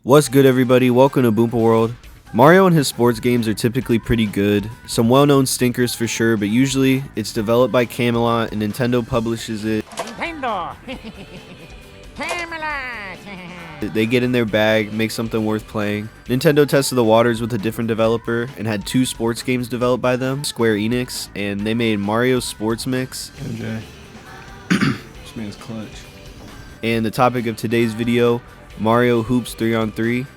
What's good, everybody? Welcome to Boompa World. Mario and his sports games are typically pretty good. Some well-known stinkers for sure, but usually it's developed by Camelot and Nintendo publishes it. Nintendo! Camelot! They get in their bag, make something worth playing. Nintendo tested the waters with a different developer and had two sports games developed by them, Square Enix, and they made Mario Sports Mix. MJ. This man's clutch. And the topic of today's video, Mario Hoops 3-on-3.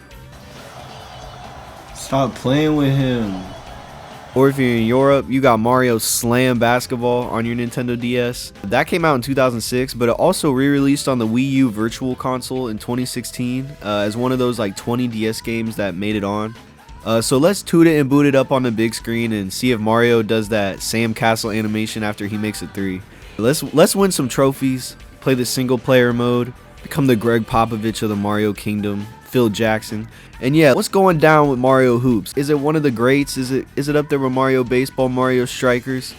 Stop playing with him. Or if you're in Europe, you got Mario Slam Basketball on your Nintendo DS. That came out in 2006, but it also re-released on the Wii U Virtual Console in 2016 as one of those like 20 DS games that made it on. So let's toot it and boot it up on the big screen and see if Mario does that Sam Castle animation after he makes it 3. Let's win some trophies, play the single player mode, become the Greg Popovich of the Mario Kingdom, Phil Jackson. And yeah, what's going down with Mario Hoops? Is it one of the greats? Is it up there with Mario Baseball, Mario Strikers?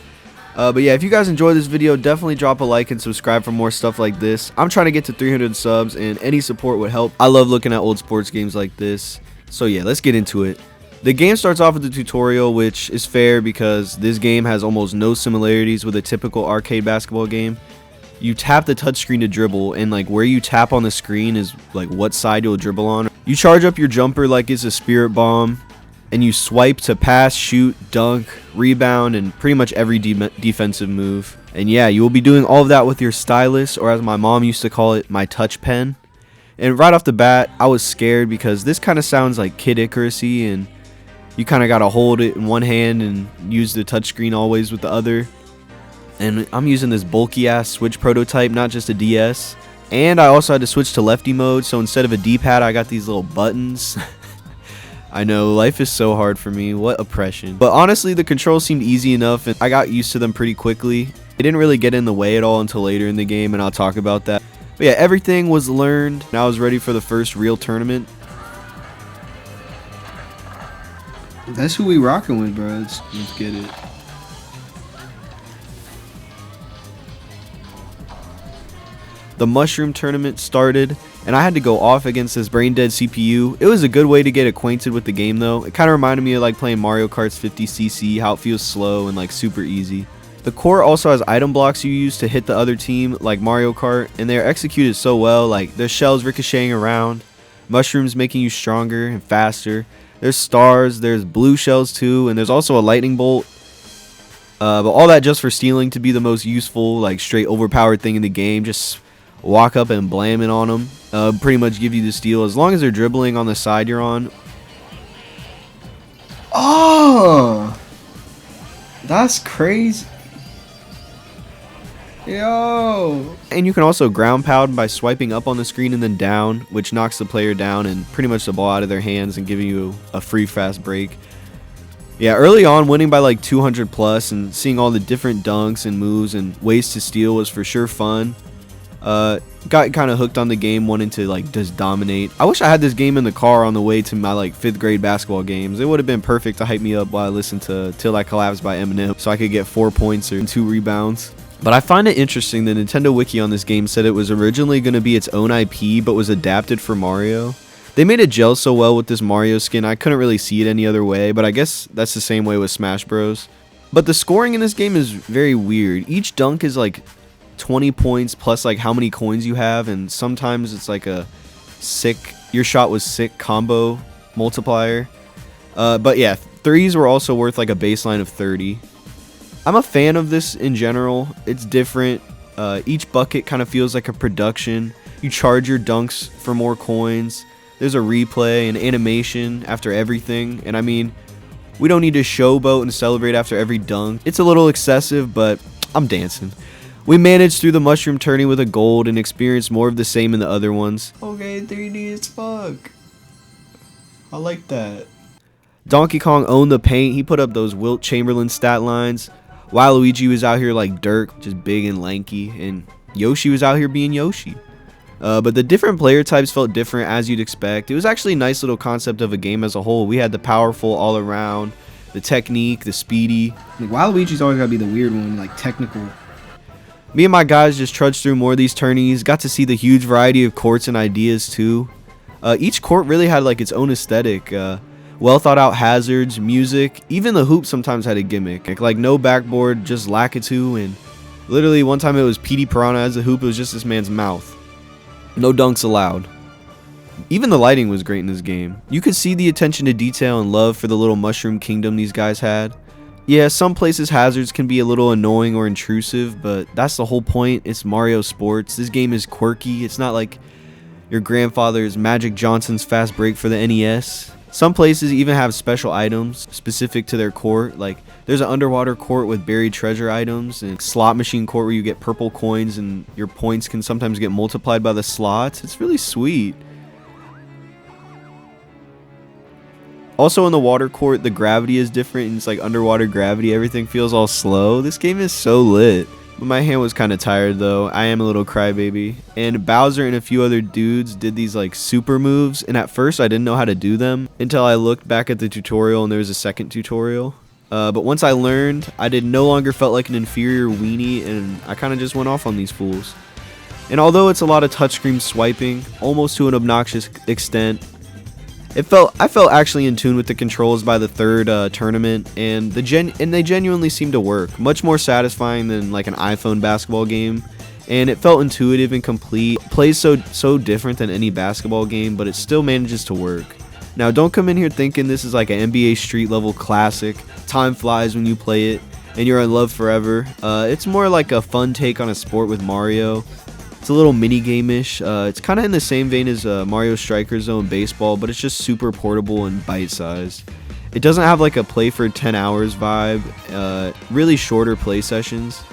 But yeah, if you guys enjoyed this video, definitely drop a like and subscribe for more stuff like this. I'm trying to get to 300 subs and any support would help. I love looking at old sports games like this. So yeah, let's get into it. The game starts off with the tutorial, which is fair because this game has almost no similarities with a typical arcade basketball game. You tap the touchscreen to dribble, and like where you tap on the screen is like what side you'll dribble on. You charge up your jumper like it's a spirit bomb, and you swipe to pass, shoot, dunk, rebound, and pretty much every defensive move. And yeah, you will be doing all of that with your stylus, or as my mom used to call it, my touch pen. And right off the bat, I was scared because this kind of sounds like Kid Icarus-y, and you kind of got to hold it in one hand and use the touchscreen always with the other. And I'm using this bulky ass Switch prototype, not just a DS. And I also had to switch to lefty mode, so instead of a D-pad, I got these little buttons. I know, life is so hard for me. What oppression. But honestly, the controls seemed easy enough, and I got used to them pretty quickly. It didn't really get in the way at all until later in the game, and I'll talk about that. But yeah, everything was learned, and I was ready for the first real tournament. That's who we rocking with, bro. Let's get it. The mushroom tournament started, and I had to go off against this brain dead CPU. It was a good way to get acquainted with the game though. It kind of reminded me of like playing Mario Kart's 50cc, how it feels slow and like super easy. The court also has item blocks you use to hit the other team like Mario Kart, and they're executed so well. Like there's shells ricocheting around, mushrooms making you stronger and faster. There's stars, there's blue shells too, and there's also a lightning bolt. But all that just for stealing to be the most useful, like straight overpowered thing in the game. Just walk up and blam it on them. Pretty much give you the steal as long as they're dribbling on the side you're on. Oh, that's crazy. Yo. And you can also ground pound by swiping up on the screen and then down, which knocks the player down and pretty much the ball out of their hands and giving you a free fast break. Yeah, early on, winning by like 200 plus and seeing all the different dunks and moves and ways to steal was for sure fun. Got kind of hooked on the game, wanting to like just dominate. I wish I had this game in the car on the way to my like 5th grade basketball games. It would have been perfect to hype me up while I listened to Till I Collapse by Eminem so I could get 4 points or 2 rebounds. But I find it interesting the Nintendo Wiki on this game said it was originally going to be its own IP but was adapted for Mario. They made it gel so well with this Mario skin I couldn't really see it any other way, but I guess that's the same way with Smash Bros. But the scoring in this game is very weird. Each dunk is like 20 points plus like how many coins you have, and sometimes it's like a sick, your shot was sick combo multiplier. But yeah, threes were also worth like a baseline of 30. I'm a fan of this in general. It's different. Each bucket kind of feels like a production. You charge your dunks for more coins. There's a replay and animation after everything, and I mean, we don't need to showboat and celebrate after every dunk. It's a little excessive, but I'm dancing. We managed through the mushroom tourney with a gold and experienced more of the same in the other ones. Okay, 3D as fuck. I like that. Donkey Kong owned the paint. He put up those Wilt Chamberlain stat lines. Waluigi was out here like Dirk, just big and lanky. And Yoshi was out here being Yoshi. But the different player types felt different as you'd expect. It was actually a nice little concept of a game as a whole. We had the powerful all around, the technique, the speedy. Like Waluigi's always gotta be the weird one, like technical. Me and my guys just trudged through more of these tourneys, got to see the huge variety of courts and ideas too. Each court really had like its own aesthetic. Well thought out hazards, music, even the hoop sometimes had a gimmick. Like no backboard, just Lakitu, and literally one time it was Petey Piranha as a hoop, it was just this man's mouth. No dunks allowed. Even the lighting was great in this game. You could see the attention to detail and love for the little mushroom kingdom these guys had. Yeah, some places hazards can be a little annoying or intrusive, but that's the whole point. It's Mario Sports. This game is quirky. It's not like your grandfather's Magic Johnson's Fast Break for the NES. Some places even have special items specific to their court. Like there's an underwater court with buried treasure items, and slot machine court where you get purple coins and your points can sometimes get multiplied by the slots. It's really sweet. Also in the water court, the gravity is different, and it's like underwater gravity. Everything feels all slow. This game is so lit. But my hand was kind of tired though. I am a little crybaby. And Bowser and a few other dudes did these like super moves, and at first I didn't know how to do them until I looked back at the tutorial and there was a second tutorial. But once I learned, I no longer felt like an inferior weenie, and I kind of just went off on these fools. And although it's a lot of touchscreen swiping, almost to an obnoxious extent, I felt actually in tune with the controls by the third tournament, and they genuinely seemed to work. Much more satisfying than like an iPhone basketball game, and it felt intuitive and complete. It plays so different than any basketball game, but it still manages to work. Now, don't come in here thinking this is like an NBA Street level classic. Time flies when you play it, and you're in love forever. It's more like a fun take on a sport with Mario. It's a little mini game-ish. It's kind of in the same vein as Mario Striker Zone Baseball, but it's just super portable and bite-sized. It doesn't have like a play for 10 hours vibe. Really shorter play sessions.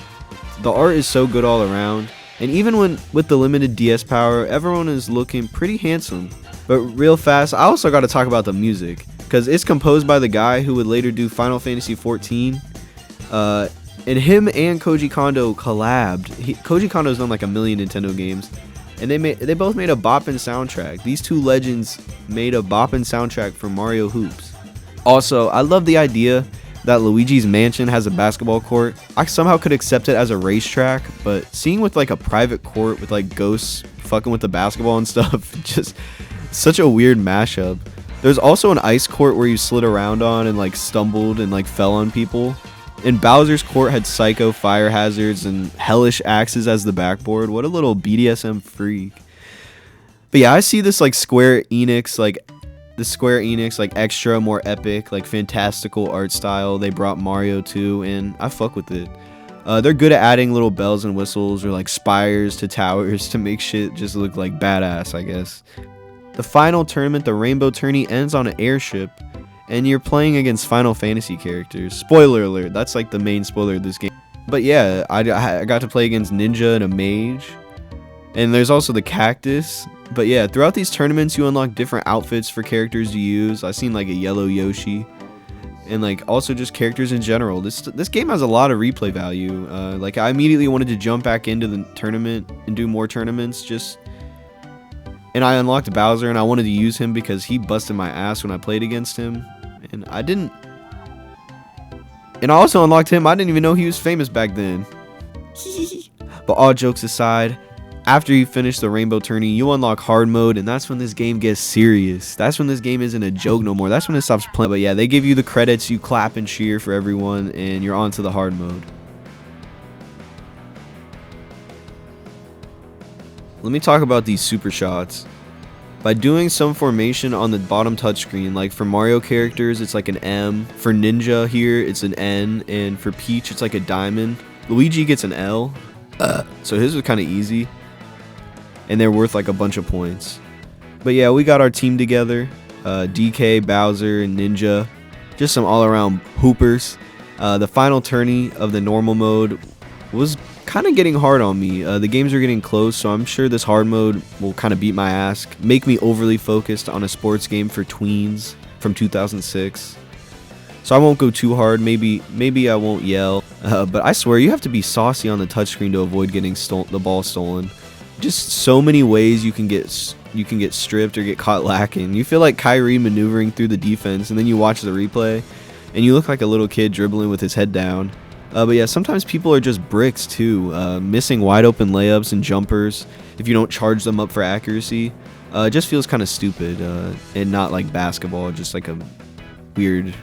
The art is so good all around, and even with the limited DS power, everyone is looking pretty handsome. But real fast, I also got to talk about the music, because it's composed by the guy who would later do Final Fantasy XIV. And him and Koji Kondo collabed. Koji Kondo's done like a million Nintendo games, and they both made a boppin' soundtrack. These two legends made a boppin' soundtrack for Mario Hoops. Also, I love the idea that Luigi's Mansion has a basketball court. I somehow could accept it as a racetrack, but seeing with like a private court with like ghosts fucking with the basketball and stuff, just such a weird mashup. There's also an ice court where you slid around on and like stumbled and like fell on people. And Bowser's court had psycho fire hazards and hellish axes as the backboard. What a little BDSM freak. But yeah, I see this like Square Enix like extra, more epic, like fantastical art style they brought Mario to, and I fuck with it. They're good at adding little bells and whistles or like spires to towers to make shit just look like badass, I guess. The final tournament, the Rainbow Tourney, ends on an airship, and you're playing against Final Fantasy characters. Spoiler alert, that's like the main spoiler of this game. But yeah, I got to play against Ninja and a Mage. And there's also the Cactus. But yeah, throughout these tournaments, you unlock different outfits for characters to use. I seen like a yellow Yoshi. And like also just characters in general. This game has a lot of replay value. Like I immediately wanted to jump back into the tournament and do more tournaments. And I unlocked Bowser, and I wanted to use him because he busted my ass when I played against him. And I didn't. And I also unlocked him. I didn't even know he was famous back then. But all jokes aside, after you finish the Rainbow Tourney, you unlock hard mode, and that's when this game gets serious. That's when this game isn't a joke no more. That's when it stops playing. But yeah, they give you the credits, you clap and cheer for everyone, and you're on to the hard mode. Let me talk about these super shots. By doing some formation on the bottom touchscreen, like for Mario characters, it's like an M. For Ninja here, it's an N. And for Peach, it's like a diamond. Luigi gets an L. So his was kind of easy. And they're worth like a bunch of points. But yeah, we got our team together. DK, Bowser, and Ninja. Just some all-around hoopers. The final tourney of the normal mode was kind of getting hard on me. The games are getting close, so I'm sure this hard mode will kind of beat my ass, make me overly focused on a sports game for tweens from 2006. So I won't go too hard. Maybe I won't yell, but I swear you have to be saucy on the touchscreen to avoid getting the ball stolen. Just so many ways you can get stripped or get caught lacking. You feel like Kyrie maneuvering through the defense, and then you watch the replay and you look like a little kid dribbling with his head down. But yeah, sometimes people are just bricks too, missing wide open layups and jumpers if you don't charge them up for accuracy. It just feels kind of stupid and not like basketball, just like a weird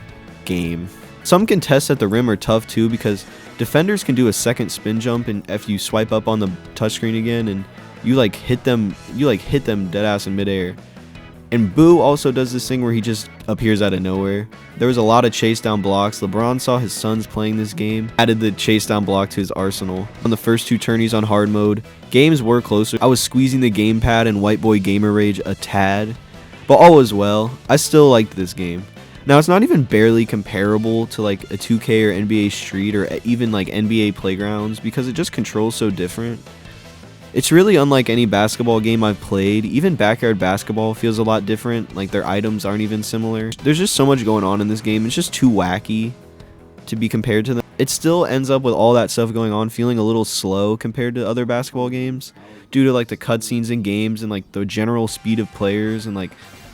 game. Some contests at the rim are tough too because defenders can do a second spin jump, and if you swipe up on the touchscreen again and you like hit them dead ass in midair. And Boo also does this thing where he just appears out of nowhere. There was a lot of chase down blocks. LeBron saw his sons playing this game, added the chase down block to his arsenal. On the first 2 tourneys on hard mode, games were closer. I was squeezing the gamepad in White Boy Gamer Rage a tad, but all was well. I still liked this game. Now it's not even barely comparable to like a 2K or NBA Street or even like NBA Playgrounds because it just controls so different. It's really unlike any basketball game I've played. Even backyard basketball feels a lot different, like their items aren't even similar. There's just so much going on in this game, it's just too wacky to be compared to them. It still ends up with all that stuff going on feeling a little slow compared to other basketball games due to like the cutscenes in games and like the general speed of players and like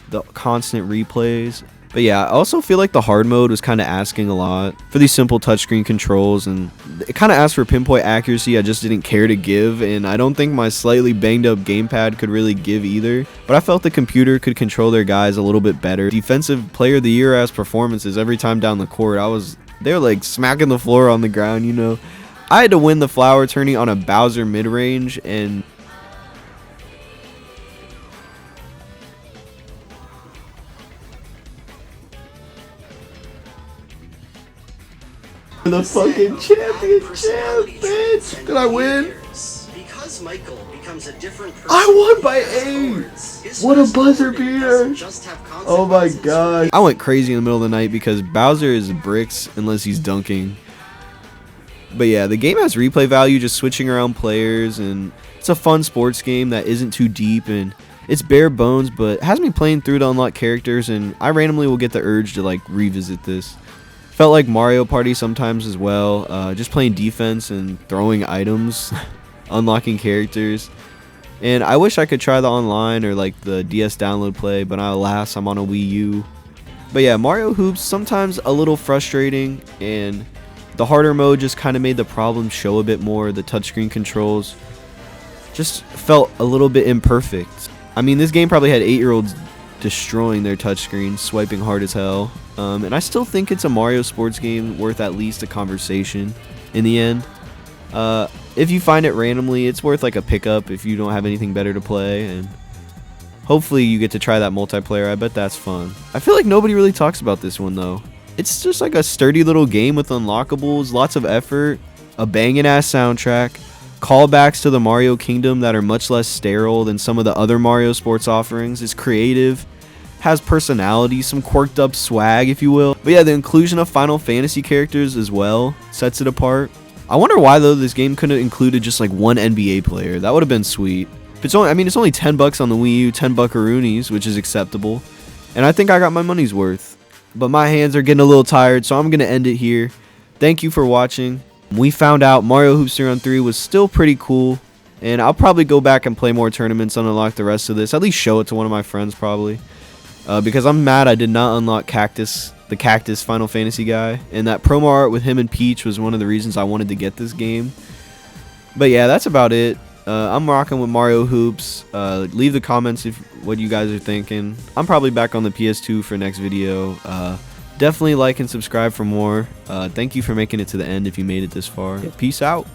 the constant replays. But yeah, I also feel like the hard mode was kind of asking a lot for these simple touchscreen controls, and it kind of asked for pinpoint accuracy I just didn't care to give, and I don't think my slightly banged up gamepad could really give either. But I felt the computer could control their guys a little bit better. Defensive player of the year ass performances every time down the court. They were like smacking the floor on the ground, you know. I had to win the flower tourney on a Bowser mid-range, and The fucking championship, bitch! Did I win? Because Michael becomes a different person. I won by 8! What a buzzer beater! Oh my god. I went crazy in the middle of the night because Bowser is bricks unless he's dunking. But yeah, the game has replay value, just switching around players, and it's a fun sports game that isn't too deep, and it's bare bones, but has me playing through to unlock characters, and I randomly will get the urge to like revisit this. Felt like Mario Party sometimes as well, just playing defense and throwing items, unlocking characters. And I wish I could try the online or like the DS download play, but alas, I'm on a Wii U. But yeah, Mario Hoops sometimes a little frustrating, and the harder mode just kind of made the problem show a bit more. The touchscreen controls just felt a little bit imperfect. I mean, this game probably had 8-year-olds destroying their touchscreens, swiping hard as hell. And I still think it's a Mario sports game worth at least a conversation in the end. If you find it randomly, it's worth like a pickup if you don't have anything better to play, and hopefully you get to try that multiplayer. I bet that's fun. I feel like nobody really talks about this one though. It's just like a sturdy little game with unlockables, lots of effort, a banging ass soundtrack, callbacks to the Mario Kingdom that are much less sterile than some of the other Mario sports offerings. It's creative, has personality, some quirked up swag if you will. But yeah, the inclusion of Final Fantasy characters as well sets it apart. I wonder why though this game couldn't have included just like one NBA player. That would have been sweet. It's only $10 on the Wii U, 10 buckaroonies, which is acceptable. And I think I got my money's worth. But my hands are getting a little tired, so I'm going to end it here. Thank you for watching. We found out Mario Hoops 3-on-3 was still pretty cool. And I'll probably go back and play more tournaments and unlock the rest of this. At least show it to one of my friends probably. Because I'm mad I did not unlock the Cactus Final Fantasy guy. And that promo art with him and Peach was one of the reasons I wanted to get this game. But yeah, that's about it. I'm rocking with Mario Hoops. Leave the comments what you guys are thinking. I'm probably back on the PS2 for next video. Definitely like and subscribe for more. Thank you for making it to the end if you made it this far. Peace out.